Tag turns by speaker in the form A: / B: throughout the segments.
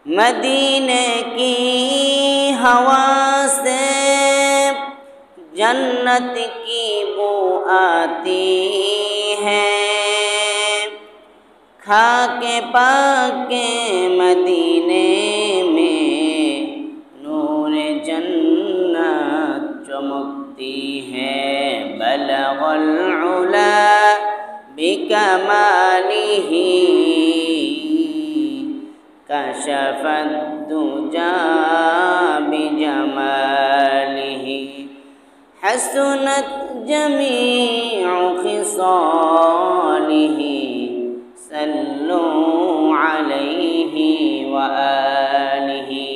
A: मदीने की हवा से जन्नत की बू आती है, खाके पाके मदीने में नूर जन्नत चमकती है। बलगल उला बिकमालिही कशफत दुजा बिजमालिही, हसनत जमीउ खिसालिही, सल्लू अलैहि व आलिहि।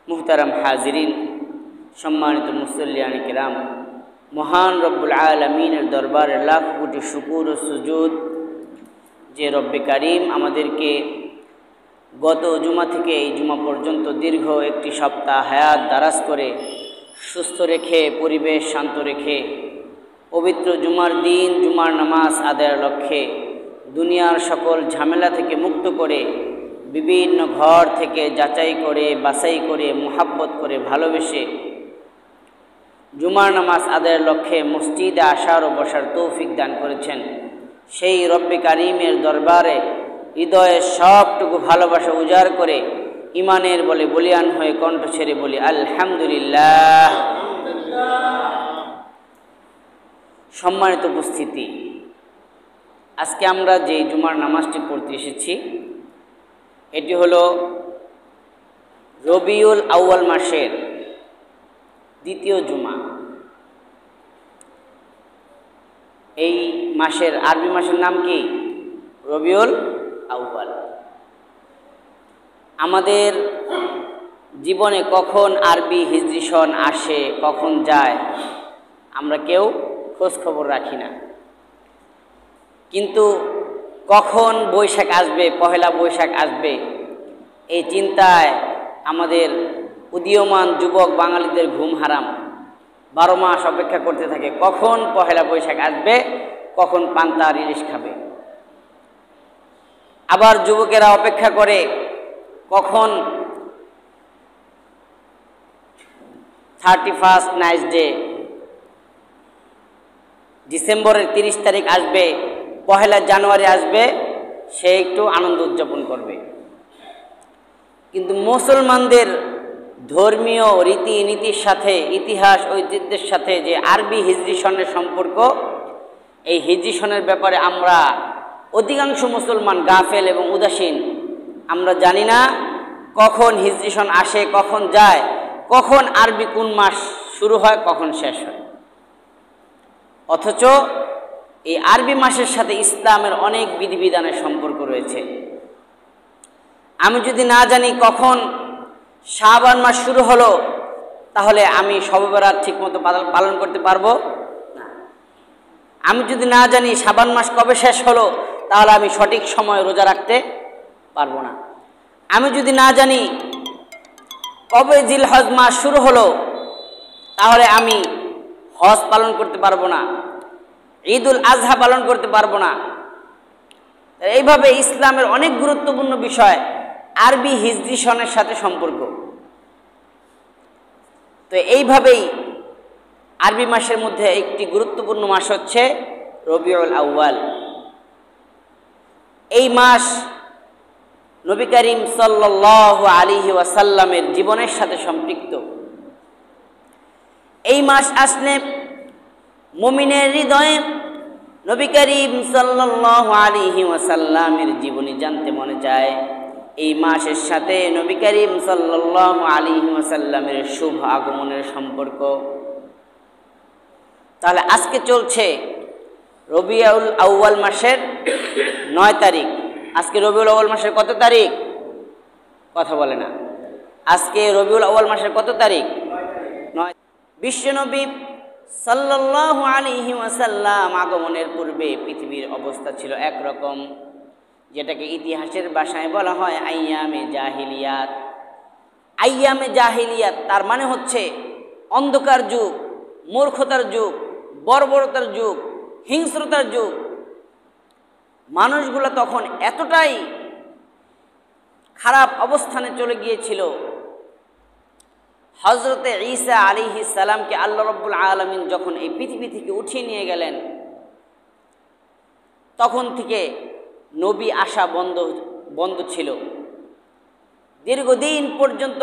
A: मुहतरम हाजिरिन, सम्मानित मुसल्लियान किराम, महान रब्बुल आलमीনের দরবারে লাখ কোটি শুকর ও সুজুদ যে রব্বে কারিম আমাদেরকে গত জুমা থেকে এই জুমা পর্যন্ত দীর্ঘ একটি সপ্তাহ হায়াত দারাজ করে সুস্থ রেখে, পরিবেশ শান্ত রেখে, পবিত্র জুমার দিন জুমার নামাজ আদায়ের লক্ষ্যে দুনিয়ার সকল ঝামেলা থেকে মুক্ত করে, বিভিন্ন ঘর থেকে যাচাই করে বাছাই করে মুহাব্বত করে ভালোবেসে জুমার নামাজ আদায়ের লক্ষ্যে মসজিদে আসার ও বসার তৌফিক দান করেছেন, সেই রব্বে কারিমের দরবারে হৃদয়ের সবটুকু ভালোবাসা উজাড় করে ইমানের বলে বলিয়ান হয়ে কণ্ঠ ছেড়ে বলি আলহামদুলিল্লাহ। সম্মানিত উপস্থিতি, আজকে আমরা যে জুমার নামাজটি পড়তে এসেছি এটি হলো রবিউল আউয়াল মাসের দ্বিতীয় জুমা। এই মাসের আরবি মাসের নাম কি? রবিউল আউয়াল। আমাদের জীবনে কখন আরবি হিজরি সন আসে, কখন যায়, আমরা কেউ খোঁজ খবর রাখি না। কিন্তু কখন বৈশাখ আসবে, পহেলা বৈশাখ আসবে, এই চিন্তায় আমাদের উদীয়মান যুবক বাঙালিদের ঘুম হারাম। 12 মাস অপেক্ষা করতে থাকে কখন পহেলা বৈশাখ আসবে, কখন পান্তা আর ইলিশ খাবে। আবার যুবকেরা অপেক্ষা করে কখন 31st নাইট ডে, ডিসেম্বরের 30 তারিখ আসবে, পহেলা জানুয়ারি আসবে, সে একটু আনন্দ উদযাপন করবে। কিন্তু মুসলমানদের ধর্মীয় রীতিনীতির সাথে, ইতিহাস ঐতিহ্যের সাথে যে আরবি হিজরি সনের সম্পর্ক, এই হিজরি সনের ব্যাপারে আমরা অধিকাংশ মুসলমান গাফেল এবং উদাসীন। আমরা জানি না কখন হিজরি সন আসে, কখন যায়, কখন আরবি কোন মাস শুরু হয়, কখন শেষ হয়। অথচ এই আরবি মাসের সাথে ইসলামের অনেক বিধিবিধানের সম্পর্ক রয়েছে। আমি যদি না জানি কখন শাবান মাস শুরু হলো, তাহলে আমি শবে বরাত ঠিকমতো পালন করতে পারবো না। আমি যদি না জানি শাবান মাস কবে শেষ হলো, তাহলে আমি সঠিক সময়ে রোজা রাখতে পারবো না। আমি যদি না জানি কবে জিলহজ মাস শুরু হলো, তাহলে আমি হজ পালন করতে পারবো না, ঈদুল আজহা পালন করতে পারবো না। এইভাবে ইসলামের অনেক গুরুত্বপূর্ণ বিষয় আরবি হিজরি সনের সাথে সম্পর্ক। তো এইভাবেই আরবি মাসের মধ্যে একটি গুরুত্বপূর্ণ মাস হচ্ছে রবিউল আউয়াল। এই মাস নবী করিম সাল্লাল্লাহু আলাইহি ওয়াসাল্লামের জীবনের সাথে সম্পৃক্ত। এই মাস আসলে মুমিনের হৃদয়ে নবী করিম সাল্লাল্লাহু আলাইহি ওয়াসাল্লামের জীবনী জানতে মনে চায়। এই মাসের সাথে নবী করিম সাল্লাল্লাহু আলাইহি ওয়াসাল্লামের শুভ আগমনের সম্পর্ক। তাহলে আজকে চলছে রবিউল আউয়াল মাসের 9 তারিখ। আজকে রবিউল আউয়াল মাসের কত তারিখ? কথা বলে না। আজকে রবিউল আউয়াল মাসের কত তারিখ? 9। বিশ্বনবী সাল্লাল্লাহু আলাইহি ওয়াসাল্লাম আগমনের পূর্বে পৃথিবীর অবস্থা ছিল একরকম, যেটাকে ইতিহাসের ভাষায় বলা হয় আইয়ামে জাহিলিয়াত। আইয়ামে জাহিলিয়াত তার মানে হচ্ছে অন্ধকার যুগ, মূর্খতার যুগ, বর্বরতার যুগ, হিংস্রতার যুগ। মানুষগুলো তখন এতটাই খারাপ অবস্থানে চলে গিয়েছিল। হযরতে ঈসা আলাইহিস সালামকে আল্লাহ রাব্বুল আলামিন যখন এই পৃথিবী থেকে উঠিয়ে নিয়ে গেলেন, তখন থেকে নবী আসা বন্ধ ছিল। দীর্ঘদিন পর্যন্ত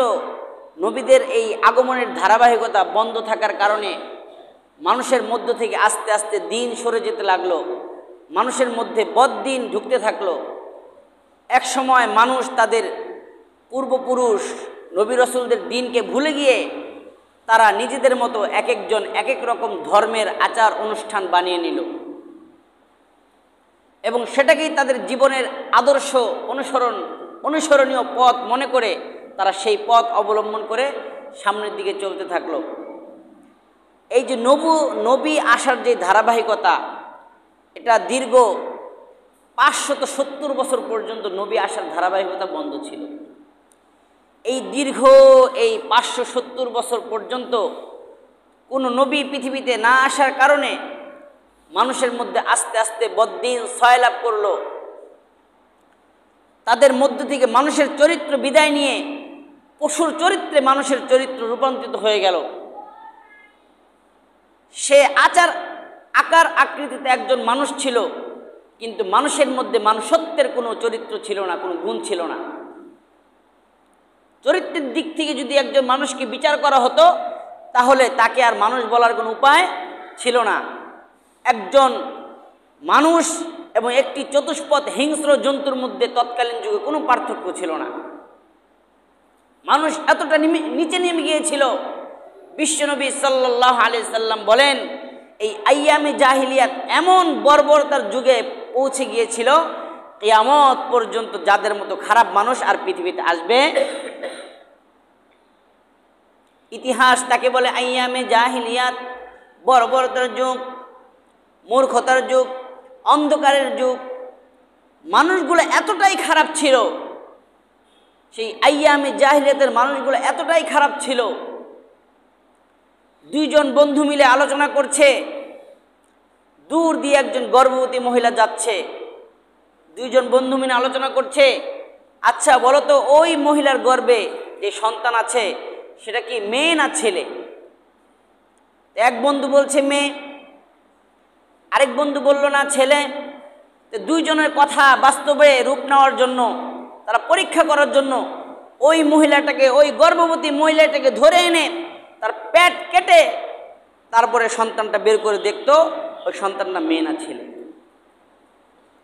A: নবীদের এই আগমনের ধারাবাহিকতা বন্ধ থাকার কারণে মানুষের মধ্য থেকে আস্তে আস্তে দিন সরে যেতে লাগলো, মানুষের মধ্যে বদ্দিন ঢুকতে থাকলো। এক সময় মানুষ তাদের পূর্বপুরুষ নবী রাসূলদের দিনকে ভুলে গিয়ে তারা নিজেদের মতো এক একজন এক এক রকম ধর্মের আচার অনুষ্ঠান বানিয়ে নিল এবং সেটাকেই তাদের জীবনের আদর্শ অনুসরণীয় পথ মনে করে তারা সেই পথ অবলম্বন করে সামনের দিকে চলতে থাকলো। এই যে নবী আসার যে ধারাবাহিকতা, এটা দীর্ঘ 570 বছর পর্যন্ত নবী আসার ধারাবাহিকতা বন্ধ ছিল। এই দীর্ঘ 570 বছর পর্যন্ত কোনো নবী পৃথিবীতে না আসার কারণে মানুষের মধ্যে আস্তে আস্তে বদ্দিন সয়লাভ করলো। তাদের মধ্য থেকে মানুষের চরিত্র বিদায় নিয়ে পশুর চরিত্রে মানুষের চরিত্র রূপান্তরিত হয়ে গেল। সে আকার আকৃতিতে একজন মানুষ ছিল, কিন্তু মানুষের মধ্যে মানুষত্বের কোনো চরিত্র ছিল না, কোনো গুণ ছিল না। চরিত্রের দিক থেকে যদি একজন মানুষকে বিচার করা হতো তাহলে তাকে আর মানুষ বলার কোনো উপায় ছিল না। একজন মানুষ এবং একটি চতুষ্পদ হিংস্র জন্তুর মধ্যে তৎকালীন যুগে কোনো পার্থক্য ছিল না। মানুষ এতটা নিচে নেমে গিয়েছিল, বিশ্বনবী সাল্লাল্লাহু আলাইহি সাল্লাম বলেন এই আইয়ামে জাহিলিয়াত এমন বর্বরতার যুগে পৌঁছে গিয়েছিল, কিয়ামত পর্যন্ত যাদের মতো খারাপ মানুষ আর পৃথিবীতে আসবে। ইতিহাস তাকে বলে আইয়ামে জাহিলিয়াত, বর্বরতার যুগ, মূর্খতার যুগ, অন্ধকারের যুগ। মানুষগুলো এতটাই খারাপ ছিল, সেই আইয়ামে জাহিলিয়াতের মানুষগুলো এতটাই খারাপ ছিল। দুইজন বন্ধু মিলে আলোচনা করছে, দূর দিয়ে একজন গর্ভবতী মহিলা যাচ্ছে। দুইজন বন্ধু মিলে আলোচনা করছে, আচ্ছা বলো তো ওই মহিলার গর্ভে যে সন্তান আছে সেটা কি মেয়ে না ছেলে? এক বন্ধু বলছে মেয়ে, আরেক বন্ধু বলল না ছেলে। দুইজনের কথা বাস্তবে রূপ নেওয়ার জন্য, তারা পরীক্ষা করার জন্য ওই মহিলাটাকে, ওই গর্ভবতী মহিলাটাকে ধরে এনে তার পেট কেটে তারপরে সন্তানটা বের করে দেখতো ওই সন্তানটা মেয়ে না ছেলে।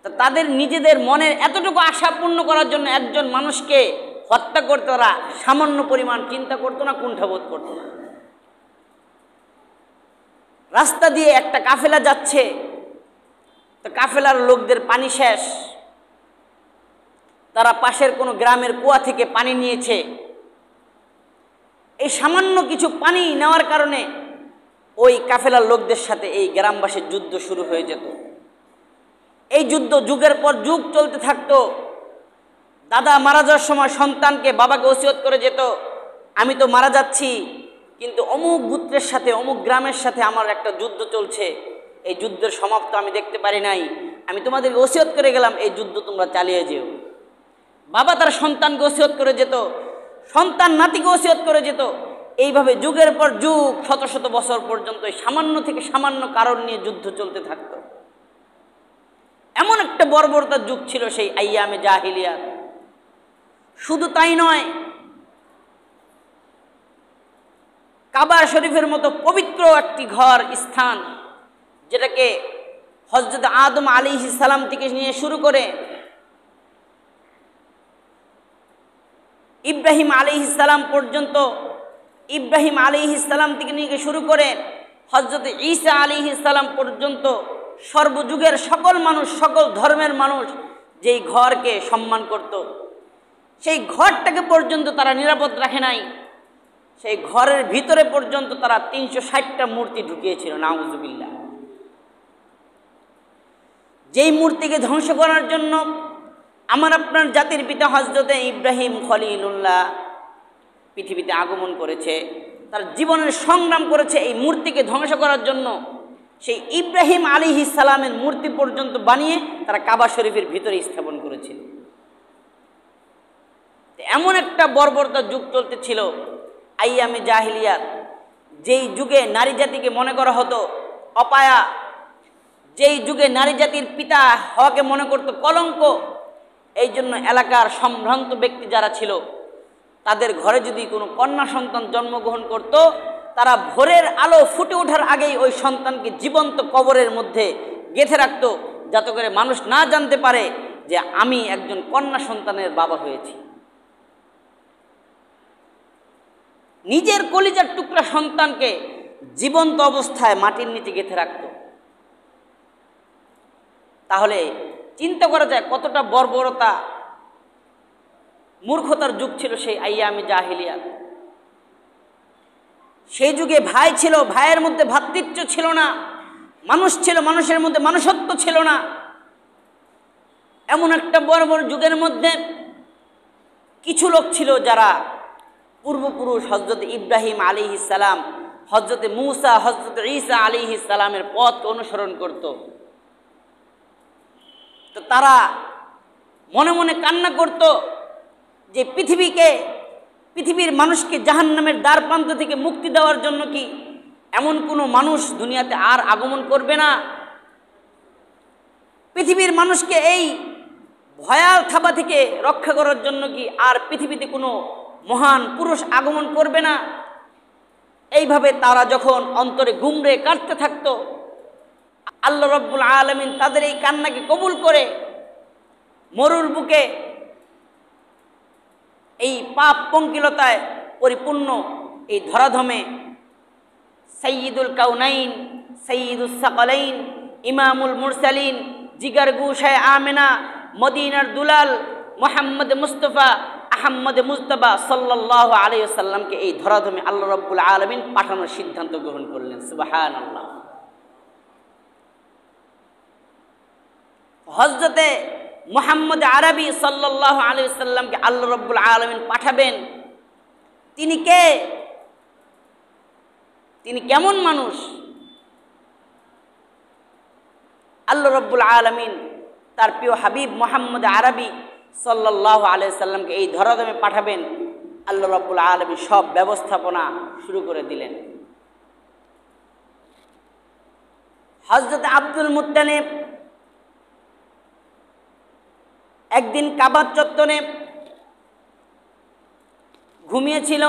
A: তা তাদের নিজেদের মনের এতটুকু আশা পূর্ণ করার জন্য একজন মানুষকে হত্যা করতে তারা সামান্য পরিমাণ চিন্তা করতো না, কুণ্ঠাবোধ করতো না। রাস্তা দিয়ে একটা কাফেলা যাচ্ছে, তো কাফেলার লোকদের পানি শেষ, তারা পাশের কোনো গ্রামের কুয়া থেকে পানি নিয়েছে। এই সামান্য কিছু পানি নেওয়ার কারণে ওই কাফেলার লোকদের সাথে এই গ্রামবাসীর যুদ্ধ শুরু হয়ে যেত। এই যুদ্ধ যুগের পর যুগ চলতে থাকতো। দাদা মারা যাওয়ার সময় সন্তানকে বাবাকে ওসিয়ত করে যেত, আমি তো মারা যাচ্ছি, কিন্তু অমুক গোত্রের সাথে অমুক গ্রামের সাথে আমার একটা যুদ্ধ চলছে, এই যুদ্ধের সমাপ্ত আমি দেখতে পারি নাই, আমি তোমাদেরকে ওসিয়ত করে গেলাম এই যুদ্ধ তোমরা চালিয়ে যেও। বাবা তার সন্তানকে ওসিয়ত করে যেত, সন্তান নাতিকে ওসিয়ত করে যেত। এইভাবে যুগের পর যুগ শত শত বছর পর্যন্ত সামান্য থেকে সামান্য কারণ নিয়ে যুদ্ধ চলতে থাকতো। এমন একটা বর্বরতার যুগ ছিল সেই আইয়ামে জাহিলিয়াত। শুধু তাই নয়, কাবা শরীফের মতো পবিত্র একটি ঘর স্থান, যেটাকে হযরত আদম আলাইহিস সালাম থেকে নিয়ে শুরু করে ইব্রাহিম আলাইহিস সালাম পর্যন্ত, ইব্রাহিম আলাইহিস সালাম থেকে নিয়ে শুরু করে হযরত ঈসা আলাইহিস সালাম পর্যন্ত সর্বযুগের সকল মানুষ, সকল ধর্মের মানুষ যেই ঘরকে সম্মান করত, সেই ঘরটাকে পর্যন্ত তারা নিরাপদ রাখে নাই। সেই ঘরের ভিতরে পর্যন্ত তারা 360টা মূর্তি ঢুকিয়েছিল, নাউজুবিল্লাহ। যেই মূর্তিকে ধ্বংস করার জন্য আমার আপনার জাতির পিতা হযরতে ইব্রাহিম খলিলুল্লাহ পৃথিবীতে আগমন করেছে, তার জীবনের সংগ্রাম করেছে এই মূর্তিকে ধ্বংস করার জন্য। সেই ইব্রাহিম আলাইহিস সালামের মূর্তি পর্যন্ত বানিয়ে তারা কাবা শরীফের ভিতরে স্থাপন করেছিল। এমন একটা বর্বরতার যুগ চলতেছিল আইয়ামে জাহিলিয়াত, যেই যুগে নারী জাতিকে মনে করা হতো অপায়া, যেই যুগে নারী জাতির পিতা হওয়াকে মনে করতো কলঙ্ক। এই জন্য এলাকার সম্ভ্রান্ত ব্যক্তি যারা ছিল তাদের ঘরে যদি কোনো কন্যা সন্তান জন্মগ্রহণ করত, তারা ভোরের আলো ফুটে ওঠার আগেই ওই সন্তানকে জীবন্ত কবরের মধ্যে গেঁথে রাখত, যাতে করে মানুষ না জানতে পারে যে আমি একজন কন্যা সন্তানের বাবা হয়েছি। নিজের কলিজার টুকরা সন্তানকে জীবন্ত অবস্থায় মাটির নিচে গেঁথে রাখত। তাহলে চিন্তা করা যায় কতটা বর্বরতা, মূর্খতার যুগ ছিল সেই আইয়ামে জাহিলিয়াত। সেই যুগে ভাই ছিল, ভাইয়ের মধ্যে ভ্রাতৃত্ব ছিল না, মানুষ ছিল, মানুষের মধ্যে মনুষ্যত্ব ছিল না। এমন একটা বর্বর যুগের মধ্যে কিছু লোক ছিল যারা পূর্বপুরুষ হযরত ইব্রাহিম আলাইহিস সালাম, হযরত মূসা, হযরত ঈসা আলাইহিস সালামের পথকে অনুসরণ করত। তো তারা মনে মনে কান্না করত যে পৃথিবীর মানুষকে জাহান্নামের দ্বার প্রান্ত থেকে মুক্তি দেওয়ার জন্য কি এমন কোনো মানুষ দুনিয়াতে আর আগমন করবে না? পৃথিবীর মানুষকে এই ভয়াল থাবা থেকে রক্ষা করার জন্য কি আর পৃথিবীতে কোনো মহান পুরুষ আগমন করবে না? এইভাবে তারা যখন অন্তরে গুমরে কাটতে থাকত, আল্লাহ রাব্বুল আলামিন তাদের এই কান্নাকে কবুল করে মরুর বুকে এই পাপ পঙ্কিলতায় পরিপূর্ণ এই ধরাধমে সাইয়্যিদুল কাউনাইন, সাইয়্যিদুস সাকালাইন, ইমামুল মুরসালিন, জিগার গুশায় আমেনা, মদিনার দুলাল, মুহাম্মদ মুস্তাফা আহমদ মুজতবা সাল্লাল্লাহু আলাইহি ওয়াসাল্লামকে এই ধরাধমে আল্লাহ রাব্বুল আলামিন পাঠানোর সিদ্ধান্ত গ্রহণ করলেন। সুবহানাল্লাহ। হযরতে মুহাম্মদ আরবি সাল্লাল্লাহু আলাইহি ওয়াসাল্লামকে আল্লাহ রাব্বুল আলামিন পাঠাবেন। তিনি কে? তিনি কেমন মানুষ? আল্লাহ রাব্বুল আলামিন তার প্রিয় হাবিব মুহাম্মদ আরবি সাল্লাল্লাহু আলাইহি ওয়াসাল্লামকে এই ধরাধামে পাঠাবেন। আল্লাহ রাব্বুল আলামিন সব ব্যবস্থাপনা শুরু করে দিলেন। হযরত আব্দুল মুত্তালিব একদিন কাবার চত্বরে ঘুমিয়েছিল।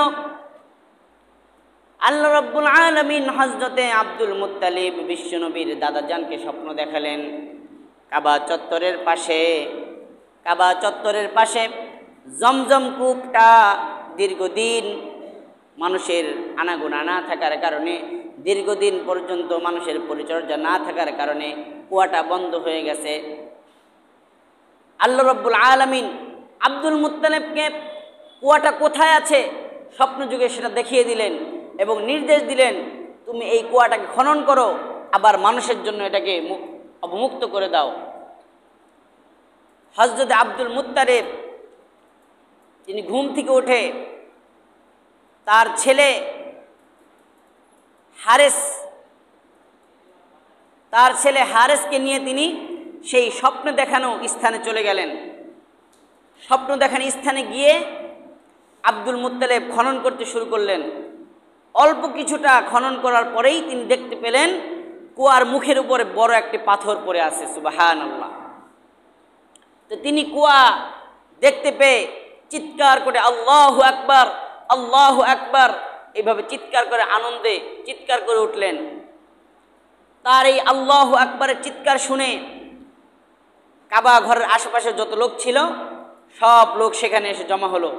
A: আল্লাহ রাব্বুল আলামিন হযরতে আব্দুল মুত্তালিব বিশ্বনবীর দাদাজানকে স্বপ্ন দেখালেন। কাবা চত্বরের পাশে জমজম কূপটা দীর্ঘদিন মানুষের আনাগোনা না থাকার কারণে, দীর্ঘদিন পর্যন্ত মানুষের পরিচর্যা না থাকার কারণে কুয়াটা বন্ধ হয়ে গেছে। আল্লাহ রাব্বুল আলামিন আব্দুল মুত্তালিবকে কুয়াটা কোথায় আছে স্বপ্নযুগে সেটা দেখিয়ে দিলেন এবং নির্দেশ দিলেন, তুমি এই কুয়াটাকে খনন করো, আবার মানুষের জন্য এটাকে অবমুক্ত করে দাও। হযরত আব্দুল মুত্তালিব তিনি ঘুম থেকে উঠে তার ছেলে হারেসকে নিয়ে তিনি সেই স্বপ্ন দেখানো স্থানে চলে গেলেন। স্বপ্ন দেখানো স্থানে গিয়ে আব্দুল মুত্তালিব খনন করতে শুরু করলেন। অল্প কিছুটা খনন করার পরেই তিনি দেখতে পেলেন কুয়ার মুখের উপরে বড় একটি পাথর পড়ে আছে। সুবহানাল্লাহ। তো তিনি কুয়া দেখতে পেয়ে চিৎকার করে আল্লাহু আকবার, আল্লাহু আকবার এইভাবে চিৎকার করে আনন্দে চিৎকার করে উঠলেন। তার এই আল্লাহু আকবারের চিৎকার শুনে কাবা ঘরের আশেপাশে যত লোক ছিল সব লোক সেখানে এসে জমা হলো।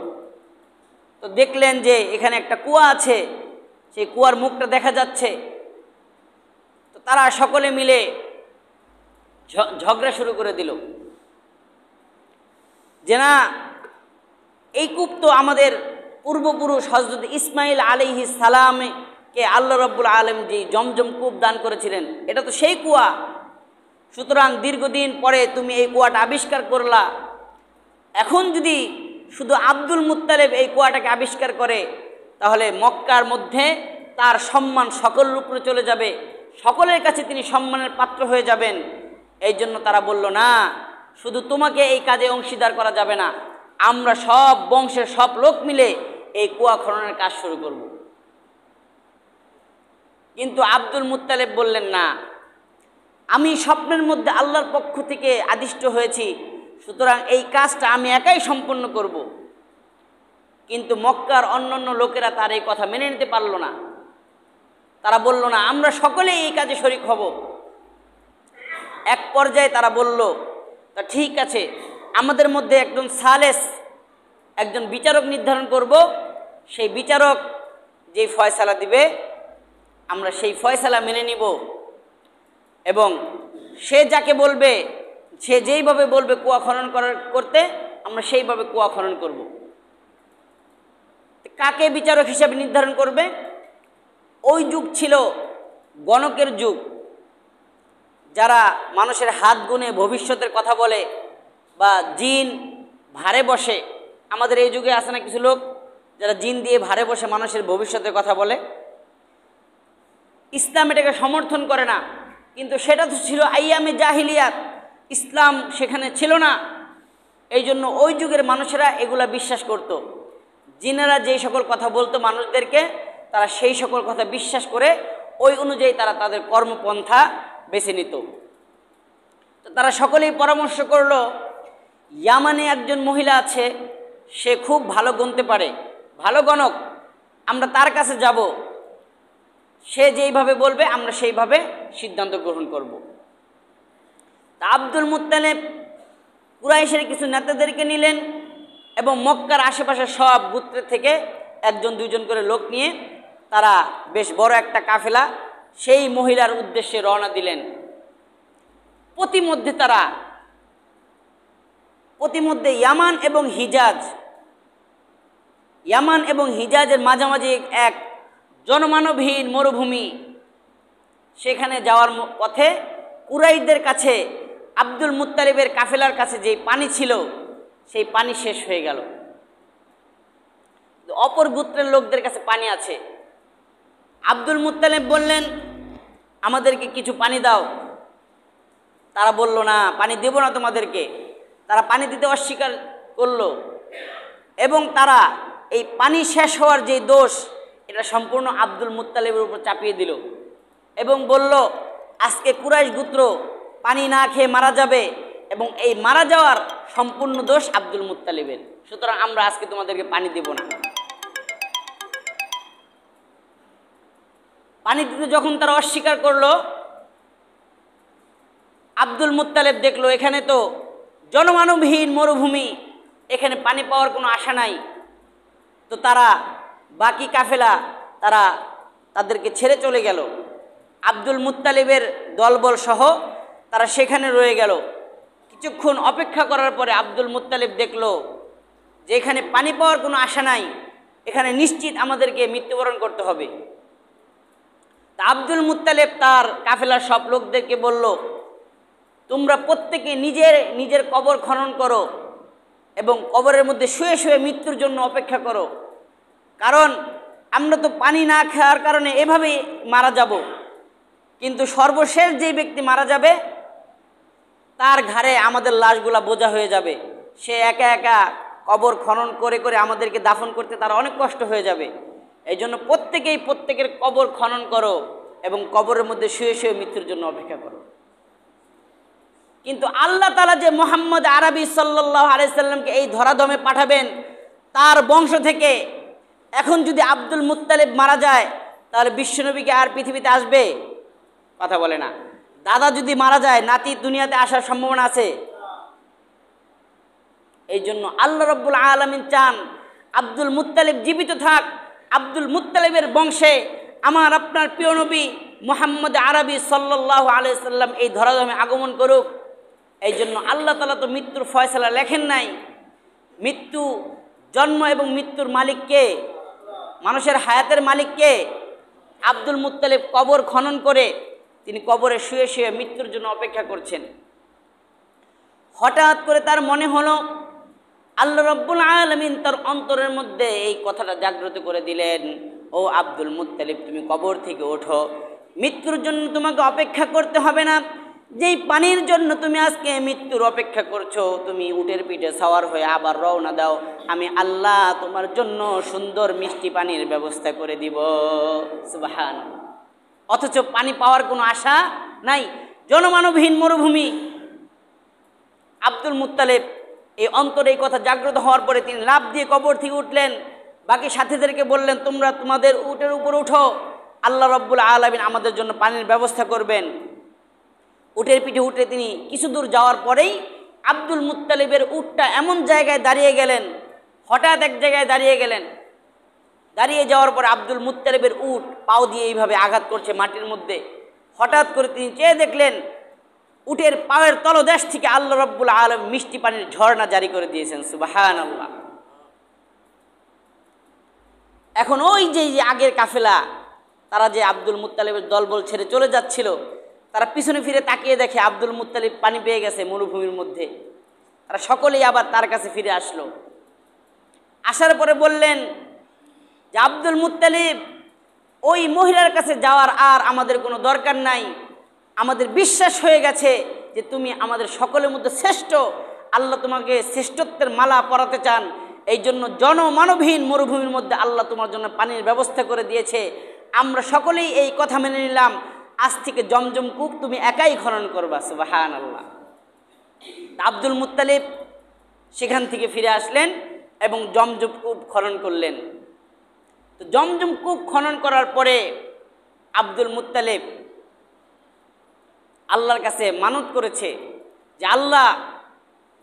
A: তো দেখলেন যে এখানে একটা কুয়া আছে, সেই কুয়ার মুখটা দেখা যাচ্ছে। তো তারা সকলে মিলে ঝগড়া শুরু করে দিল যে না, এই কূপ তো আমাদের পূর্বপুরুষ হযরত ইসমাইল আলাইহিস সালামকে আল্লাহ রাব্বুল আলামিন যে জমজম কূপ দান করেছিলেন, এটা তো সেই কুয়া। সুতরাং দীর্ঘদিন পরে তুমি এই কুয়াটা আবিষ্কার করলা। এখন যদি শুধু আব্দুল মুত্তালিব এই কুয়াটাকে আবিষ্কার করে, তাহলে মক্কার মধ্যে তার সম্মান সকলের উপরে চলে যাবে, সকলের কাছে তিনি সম্মানের পাত্র হয়ে যাবেন। এই জন্য তারা বলল, না, শুধু তোমাকে এই কাজে অংশীদার করা যাবে না, আমরা সব বংশের সব লোক মিলে এই কুয়া খননের কাজ শুরু করব। কিন্তু আব্দুল মুত্তালিব বললেন, না, আমি স্বপ্নের মধ্যে আল্লাহর পক্ষ থেকে আদিষ্ট হয়েছি, সুতরাং এই কাজটা আমি একাই সম্পন্ন করব। কিন্তু মক্কার অন্যান্য লোকেরা তার এই কথা মেনে নিতে পারল না। তারা বলল, না, আমরা সকলেই এই কাজে শরিক হব। এক পর্যায়ে তারা বলল, তা ঠিক আছে, আমাদের মধ্যে একজন সালেস, একজন বিচারক নির্ধারণ করব, সেই বিচারক যেই ফয়সালা দিবে আমরা সেই ফয়সালা মেনে নিব, এবং সে যাকে বলবে, সে যেইভাবে বলবে কুয়া খনন করতে, আমরা সেইভাবে কুয়া খনন করব। কাকে বিচারক হিসাবে নির্ধারণ করবে? ওই যুগ ছিল গণকের যুগ, যারা মানুষের হাত গুনে ভবিষ্যতের কথা বলে বা জিন ভারে বসে। আমাদের এই যুগে আছে না কিছু লোক যারা জিন দিয়ে ভারে বসে মানুষের ভবিষ্যতের কথা বলে। ইসলাম এটাকে সমর্থন করে না, কিন্তু সেটা তো ছিল আইয়ামে জাহিলিয়াত, ইসলাম সেখানে ছিল না। এই জন্য ওই যুগের মানুষেরা এগুলা বিশ্বাস করত। জিনেরা যেই সকল কথা বলতো মানুষদেরকে, তারা সেই সকল কথা বিশ্বাস করে ওই অনুযায়ী তারা তাদের কর্মপন্থা বেছে নিত। তো তারা সকলেই পরামর্শ করলো, ইয়ামানে একজন মহিলা আছে, সে খুব ভালো গুনতে পারে, ভালো গণক, আমরা তার কাছে যাব, সে যেইভাবে বলবে আমরা সেইভাবে সিদ্ধান্ত গ্রহণ করব। তা আব্দুল মুত্তালিব কুরাইশের কিছু নেতাদেরকে নিলেন এবং মক্কার আশেপাশে সব গোত্রের থেকে একজন দুইজন করে লোক নিয়ে তারা বেশ বড় একটা কাফেলা সেই মহিলার উদ্দেশ্যে রওনা দিলেন। প্রতিমধ্যে ইয়ামান এবং হিজাজের মাঝামাঝি এক জনমানবহীন মরুভূমি, সেখানে যাওয়ার পথে কুরাইশদের কাছে আব্দুল মুত্তালিবের কাফেলার কাছে যেই পানি ছিল সেই পানি শেষ হয়ে গেল। অপর গোত্রের লোকদের কাছে পানি আছে। আব্দুল মুত্তালিব বললেন, আমাদেরকে কিছু পানি দাও। তারা বলল, না, পানি দেব না তোমাদেরকে। তারা পানি দিতে অস্বীকার করলো এবং তারা এই পানি শেষ হওয়ার যে দোষ, এটা সম্পূর্ণ আব্দুল মুত্তালিবের উপর চাপিয়ে দিল এবং বলল, আজকে কুরাইশ গোত্র পানি না খেয়ে মারা যাবে এবং এই মারা যাওয়ার সম্পূর্ণ দোষ আব্দুল মুত্তালিবের, সুতরাং আমরা আজকে তোমাদেরকে পানি দেব না। পানি দিতে যখন তারা অস্বীকার করলো, আব্দুল মুত্তালিব দেখলো এখানে তো জনমানবহীন মরুভূমি, এখানে পানি পাওয়ার কোনো আশা নাই। তো তারা বাকি কাফেলা তাদেরকে ছেড়ে চলে গেল। আব্দুল মুত্তালিবের দলবল সহ তারা সেখানে রয়ে গেল। কিছুক্ষণ অপেক্ষা করার পরে আব্দুল মুত্তালিব দেখলো যে এখানে পানি পাওয়ার কোনো আশা নাই, এখানে নিশ্চিত আমাদেরকে মৃত্যুবরণ করতে হবে। তা আব্দুল মুত্তালিব তার কাফেলার সব লোকদেরকে বলল, তোমরা প্রত্যেকে নিজের কবর খনন করো এবং কবরের মধ্যে শুয়ে শুয়ে মৃত্যুর জন্য অপেক্ষা করো, কারণ আমরা তো পানি না খাওয়ার কারণে এভাবেই মারা যাব, কিন্তু সর্বশেষ যে ব্যক্তি মারা যাবে তার ঘাড়ে আমাদের লাশগুলা বোঝা হয়ে যাবে। সে একা একা কবর খনন করে করে আমাদেরকে দাফন করতে তার অনেক কষ্ট হয়ে যাবে। এই জন্য প্রত্যেকের কবর খনন করো এবং কবরের মধ্যে শুয়ে শুয়ে মৃত্যুর জন্য অপেক্ষা করো। কিন্তু আল্লাহ তাআলা যে মুহাম্মদ আরবি সাল্লাল্লাহু আলাইহি সাল্লামকে এই ধরাধামে পাঠাবেন, তার বংশ থেকে এখন যদি আব্দুল মুত্তালিব মারা যায়, তাহলে বিশ্বনবীকে আর পৃথিবীতে আসবে? কথা বলে না। দাদা যদি মারা যায়, নাতি দুনিয়াতে আসার সম্ভাবনা আছে? এই জন্য আল্লাহ রাব্বুল আলামিন চান আব্দুল মুত্তালিব জীবিত থাক, আব্দুল মুত্তালিবের বংশে আমার আপনার প্রিয় নবী মুহাম্মদ আরবি সাল্লাল্লাহু আলাইহি সাল্লাম এই ধরাধামে আগমন করুক। এই জন্য আল্লাহ তাআলা তো মৃত্যুর ফয়সালা লেখেন নাই। জন্ম এবং মৃত্যুর মালিক কে? মানুষের হায়াতের মালিক কে? আব্দুল মুত্তালিব কবর খনন করে তিনি কবরে শুয়ে শুয়ে মৃত্যুর জন্য অপেক্ষা করছেন। হঠাৎ করে তার মনে হলো, আল্লাহ রাব্বুল আলামিন তার অন্তরের মধ্যে এই কথাটা জাগ্রত করে দিলেন, ও আব্দুল মুত্তালিব, তুমি কবর থেকে ওঠো, মৃত্যুর জন্য তোমাকে অপেক্ষা করতে হবে না। যেই পানির জন্য তুমি আজকে মৃত্যুর অপেক্ষা করছো, তুমি উটের পিঠে সওয়ার হয়ে আবার রওনা দাও, আমি আল্লাহ তোমার জন্য সুন্দর মিষ্টি পানির ব্যবস্থা করে দিব। সুবহানাল্লাহ। অথচ পানি পাওয়ার কোনো আশা নাই, জনমানবহীন মরুভূমি। আব্দুল মুত্তালিব এই অন্তরে এই কথা জাগ্রত হওয়ার পরে তিনি লাফ দিয়ে কবর থেকে উঠলেন, বাকি সাথীদেরকে বললেন, তোমরা তোমাদের উটের উপর উঠো, আল্লাহ রব্বুল আলামিন আমাদের জন্য পানির ব্যবস্থা করবেন। উটের পিঠে উঠে তিনি কিছু দূর যাওয়ার পরেই আব্দুল মুত্তালিবের উটটা এমন জায়গায় দাঁড়িয়ে গেলেন, হঠাৎ এক জায়গায় দাঁড়িয়ে গেলেন। দাঁড়িয়ে যাওয়ার পর আব্দুল মুত্তালিবের উট পাও দিয়ে এইভাবে আঘাত করছে মাটির মধ্যে। হঠাৎ করে তিনি চেয়ে দেখলেন উটের পায়ের তলদেশ থেকে আল্লাহ রব্বুল আলামিন মিষ্টি পানির ঝর্ণা জারি করে দিয়েছেন। সুবহানাল্লাহ। এখন ওই যে আগের কাফেলা, তারা যে আব্দুল মুত্তালিবের দলবল ছেড়ে চলে যাচ্ছিল, তারা পিছনে ফিরে তাকিয়ে দেখে আব্দুল মুত্তালিব পানি পেয়ে গেছে মরুভূমির মধ্যে। তারা সকলেই আবার তার কাছে ফিরে আসলো। আসার পরে বললেন যে আব্দুল মুত্তালিব, ওই মহিলার কাছে যাওয়ার আর আমাদের কোনো দরকার নাই, আমাদের বিশ্বাস হয়ে গেছে যে তুমি আমাদের সকলের মধ্যে শ্রেষ্ঠ, আল্লাহ তোমাকে শ্রেষ্ঠত্বের মালা পরাতে চান, এই জন্য জনমানবহীন মরুভূমির মধ্যে আল্লাহ তোমার জন্য পানির ব্যবস্থা করে দিয়েছে। আমরা সকলেই এই কথা মেনে নিলাম, আজ থেকে জমজম কূপ তুমি একাই খনন করবা। সুবহানাল্লাহ। আব্দুল মুত্তালিব সেখান থেকে ফিরে আসলেন এবং জমজম কূপ খনন করলেন। তো জমজম কূপ খনন করার পরে আব্দুল মুত্তালিব আল্লাহর কাছে মানত করেছে যে আল্লাহ,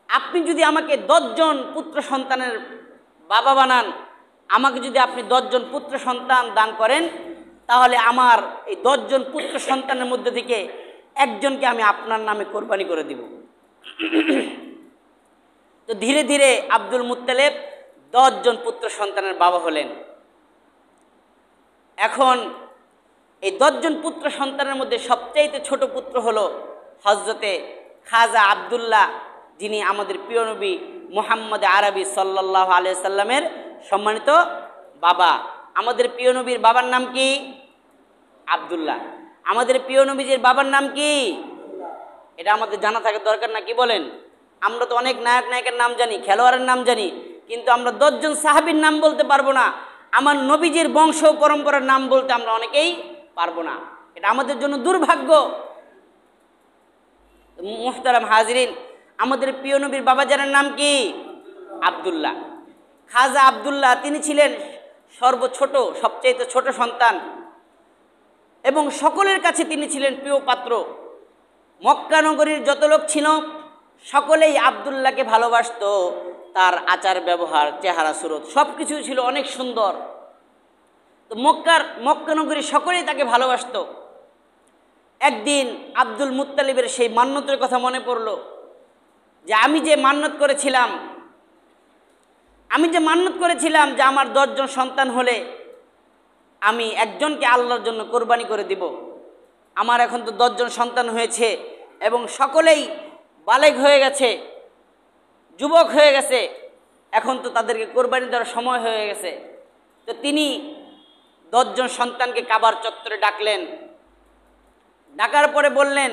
A: আপনি যদি আমাকে 10 জন পুত্র সন্তানের বাবা বানান, আমাকে যদি আপনি 10 জন পুত্র সন্তান দান করেন, তাহলে আমার এই 10 জন পুত্র সন্তানের মধ্যে থেকে একজনকে আমি আপনার নামে কোরবানি করে দিব। তো ধীরে ধীরে আব্দুল মুত্তালিব 10 জন পুত্র সন্তানের বাবা হলেন। এখন এই 10 জন পুত্র সন্তানের মধ্যে সবচাইতে ছোট পুত্র হলো হযরতে খাজা আব্দুল্লাহ, যিনি আমাদের প্রিয় নবী মুহাম্মদ আরবি সাল্লাল্লাহু আলাইহি সাল্লামের সম্মানিত বাবা। আমাদের প্রিয় নবীর বাবার নাম কি? আব্দুল্লাহ। আমাদের প্রিয় নবীজির বাবার নাম কি? এটা আমাদের জানা থাকার দরকার না, কি বলেন? আমরা তো অনেক নায়ক নায়িকার নাম জানি, খেলোয়াড়ের নাম জানি, কিন্তু আমরা 10 জন সাহাবীর নাম বলতে পারবো না। আমার নবীজির বংশ পরম্পরার নাম বলতে আমরা অনেকেই পারবো না। এটা আমাদের জন্য দুর্ভাগ্য। মুহতারাম হাজিরিন, আমাদের প্রিয় নবীর বাবাজানের নাম কি? আব্দুল্লাহ। খাজা আব্দুল্লাহ তিনি ছিলেন সর্বছোট, সবচেয়ে ছোট সন্তান এবং সকলের কাছে তিনি ছিলেন প্রিয় পাত্র। মক্কা নগরীর যত লোক ছিল সকলেই আব্দুল্লাহকে ভালোবাসত। তার আচার ব্যবহার, চেহারা সুরত সব কিছু ছিল অনেক সুন্দর। তো মক্কা নগরীর সকলেই তাকে ভালোবাসত। একদিন আব্দুল মুত্তালিবের সেই মান্যতের কথা মনে পড়ল যে আমি যে মান্যত করেছিলাম যে আমার 10 জন সন্তান হলে আমি একজনকে আল্লাহর জন্য কোরবানি করে দিব। আমার এখন তো 10 জন সন্তান হয়েছে এবং সকলেই বালেগ হয়ে গেছে, যুবক হয়ে গেছে, এখন তো তাদেরকে কোরবানি দেওয়ার সময় হয়ে গেছে। তো তিনি 10 জন সন্তানকে কাবার চত্বরে ডাকলেন। ডাকার পরে বললেন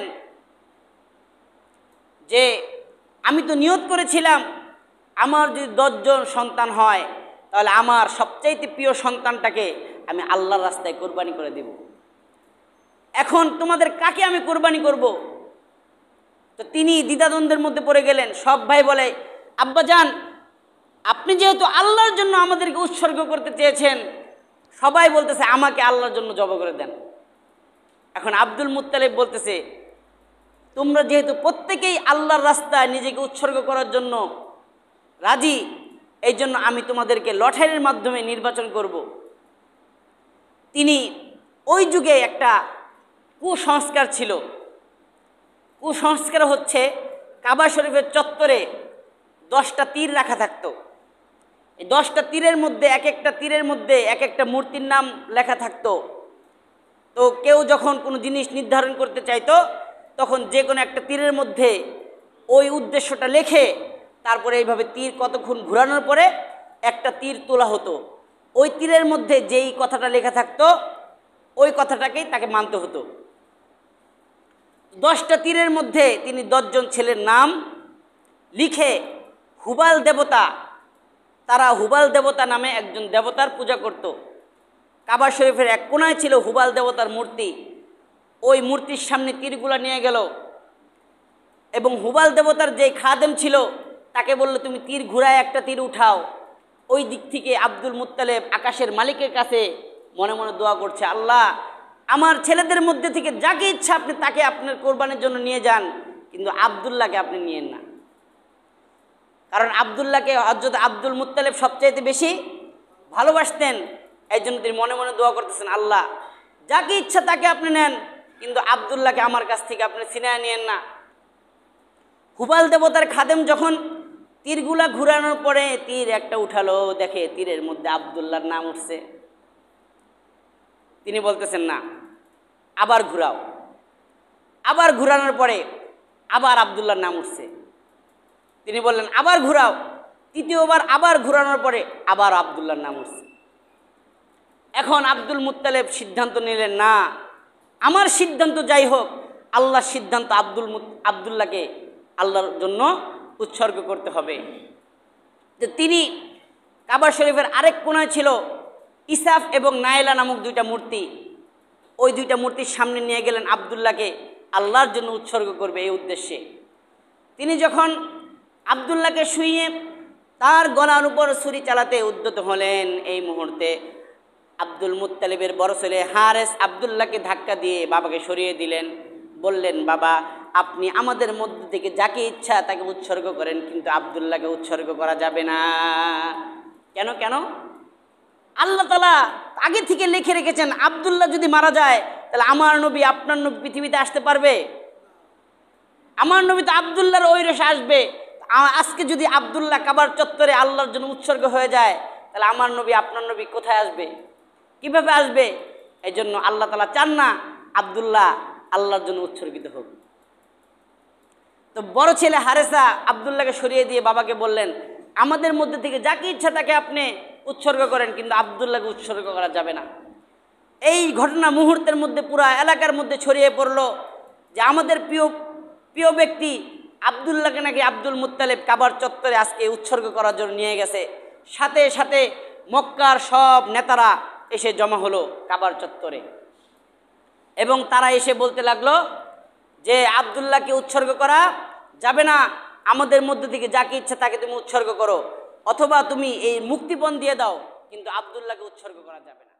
A: যে আমি তো নিয়ত করেছিলাম আমার যদি 10 জন সন্তান হয় তাহলে আমার সবচাইতে প্রিয় সন্তানটাকে আমি আল্লাহর রাস্তায় কোরবানি করে দেব। এখন তোমাদের কাকে আমি কোরবানি করব? তো তিনি দ্বিধাদ্বন্দ্বের মধ্যে পড়ে গেলেন। সব ভাই বলে, আব্বাজান আপনি যেহেতু আল্লাহর জন্য আমাদেরকে উৎসর্গ করতে চেয়েছেন, সবাই বলতেছে আমাকে আল্লাহর জন্য জবাই করে দেন। এখন আব্দুল মুত্তালিব বলতেছে, তোমরা যেহেতু প্রত্যেকেই আল্লাহর রাস্তায় নিজেকে উৎসর্গ করার জন্য রাজি, এই জন্য আমি তোমাদেরকে লটারির মাধ্যমে নির্বাচন করব। তিনি ওই যুগে একটা কুসংস্কার ছিল। কুসংস্কার হচ্ছে কাবা শরীফের চত্বরে 10টা তীর রাখা থাকতো। এই 10টা তীরের মধ্যে এক একটা তীরের মধ্যে এক একটা মূর্তির নাম লেখা থাকতো। তো কেউ যখন কোনো জিনিস নির্ধারণ করতে চাইতো তখন যে কোনো একটা তীরের মধ্যে ওই উদ্দেশ্যটা লেখে তারপরে এইভাবে তীর কতক্ষণ ঘোরানোর পরে একটা তীর তোলা হতো। ওই তীরের মধ্যে যেই কথাটা লেখা থাকতো ওই কথাটাকেই তাকে মানতে হতো। 10টা তীরের মধ্যে তিনি 10 জন ছেলের নাম লিখে হুবাল দেবতা, তারা হুবাল দেবতা নামে একজন দেবতার পূজা করত। কাবা শরীফের এক কোনায় ছিল হুবাল দেবতার মূর্তি। ওই মূর্তির সামনে তীরগুলা নিয়ে গেল এবং হুবাল দেবতার যে খাদেম ছিল তাকে বলল, তুমি তীর ঘুরায় একটা তীর উঠাও। ওই দিক থেকে আব্দুল মুত্তালিব আকাশের মালিকের কাছে মনে মনে দোয়া করছে, আল্লাহ, আমার ছেলেদের মধ্যে থেকে যাকে ইচ্ছা আপনি তাকে আপনার কোরবানির জন্য নিয়ে যান, কিন্তু আব্দুল্লাহকে আপনি নিয়েন না। কারণ আব্দুল্লাহকে হযরত আব্দুল মুত্তালিব সবচাইতে বেশি ভালোবাসতেন। এই জন্য তিনি মনে মনে দোয়া করতেছেন, আল্লাহ, যাকে ইচ্ছা তাকে আপনি নেন, কিন্তু আব্দুল্লাহকে আমার কাছ থেকে আপনি ছিনিয়ে নিয়েন না। হুবাল দেবতার খাদেম যখন তীরগুলা ঘুরানোর পরে তীর একটা উঠালো, দেখে তীরের মধ্যে আব্দুল্লাহর নাম উঠছে। তিনি বলতেছেন, না, আবার ঘুরাও। আবার ঘুরানোর পরে আবার আব্দুল্লাহর নাম উঠছে। তিনি বললেন, আবার ঘুরাও। তৃতীয়বার আবার ঘুরানোর পরে আবার আব্দুল্লাহর নাম উঠছে। এখন আব্দুল মুত্তালিব সিদ্ধান্ত নিলেন, না, আমার সিদ্ধান্ত যাই হোক, আল্লাহর সিদ্ধান্ত আব্দুল্লাহকে আল্লাহর জন্য উৎসর্গ করতে হবে। যে তিনি কাবা শরীফের আরেক কোনায় ছিল ইসাফ এবং নাইলা নামক 2টা মূর্তি। ওই 2টা মূর্তির সামনে নিয়ে গেলেন আব্দুল্লাহকে আল্লাহর জন্য উৎসর্গ করবে এই উদ্দেশ্যে। তিনি যখন আব্দুল্লাহকে শুইয়ে তার গলার উপর ছুরি চালাতে উদ্যত হলেন, এই মুহূর্তে আব্দুল মুত্তালিবের বড় ছেলে হারেস আব্দুল্লাহকে ধাক্কা দিয়ে বাবাকে সরিয়ে দিলেন। বললেন, বাবা, আপনি আমাদের মধ্যে থেকে যাকে ইচ্ছা তাকে উৎসর্গ করেন, কিন্তু আব্দুল্লাহকে উৎসর্গ করা যাবে না। কেন? কেন? আল্লাহ তাআলা আগে থেকে লিখে রেখেছেন, আব্দুল্লাহ যদি মারা যায় তাহলে আমার নবী, আপনার নবী পৃথিবীতে আসতে পারবে? আমার নবী তো আব্দুল্লাহর ঐরসে আসবে। আজকে যদি আব্দুল্লাহ কাবার চত্বরে আল্লাহর জন্য উৎসর্গ হয়ে যায়, তাহলে আমার নবী, আপনার নবী কোথায় আসবে? কিভাবে আসবে? এই জন্য আল্লাহ তাআলা চান না আব্দুল্লাহ আল্লাহর জন্য উৎসর্গিত হোক। তো বড় ছেলে হারেসা আব্দুল্লাহকে সরিয়ে দিয়ে বাবাকে বললেন, আমাদের মধ্যে থেকে যাকে ইচ্ছা তাকে আপনি উৎসর্গ করেন, কিন্তু আব্দুল্লাহকে উৎসর্গ করা যাবে না। এই ঘটনা মুহূর্তের মধ্যে পুরা এলাকার মধ্যে ছড়িয়ে পড়ল যে আমাদের প্রিয় ব্যক্তি আব্দুল্লাহকে নাকি আব্দুল মুত্তালিব কাবার চত্বরে আজকে উৎসর্গ করার জন্য নিয়ে গেছে। সাথে সাথে মক্কার সব নেতারা এসে জমা হলো কাবার চত্বরে এবং তারা এসে বলতে লাগলো যে আব্দুল্লাহকে উৎসর্গ করা যাবে না, আমাদের মধ্যে থেকে যাকে ইচ্ছা তাকে তুমি উৎসর্গ করো, অথবা তুমি এই মুক্তিপণ দিয়ে দাও, কিন্তু আব্দুল্লাহকে উৎসর্গ করা যাবে না।